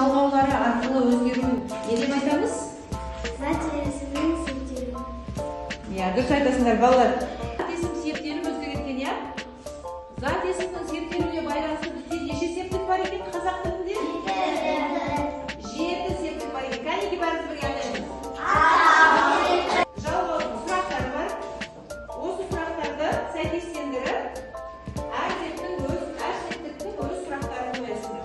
жалғаулары арқылы өзгеру не деп айтамыз? Зат иесінің септері. Иә, дұрыс айтасыңдар балалар. Зат есім септері өзгерген, иә? Зат есімнің септелуіне байланысты бізде неше септік бар екен қазақ тілінде? 7 септік бар екен. Кәнеки бәріміз бірге айтайық. Жалғаудың сұрақтары бар. Осы сұрақтарды сәйкестендіріп, әр септіктің өз сұрақтарын қоясыңдар.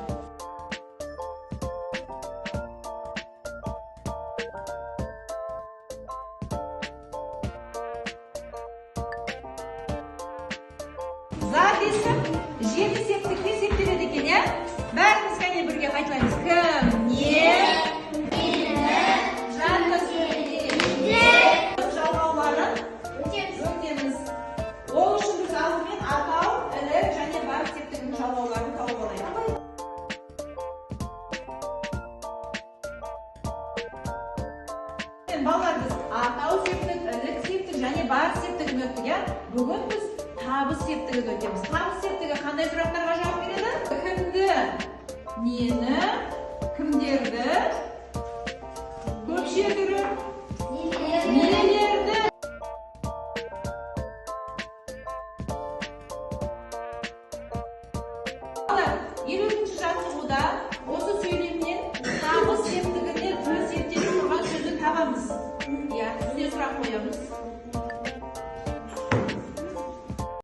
Зат есім 7 септікте септеледі екен, иә? Бәріміз кәне бірге қайталаймыз. Кім, не, жатты сөзде жалғауларын өтеміз. Ол үшін біз алдымен атау, ілік және бар септігінің жалғауларын тауып алайық. Балалар, біз атау септік, ілік септік және бар септігін өттік, иә? Бүгін біз табыс септігін өтеміз. Табыс септігі қандай сұрақтарға жауап береді? Кімді, нені, кімдерді, көпшілік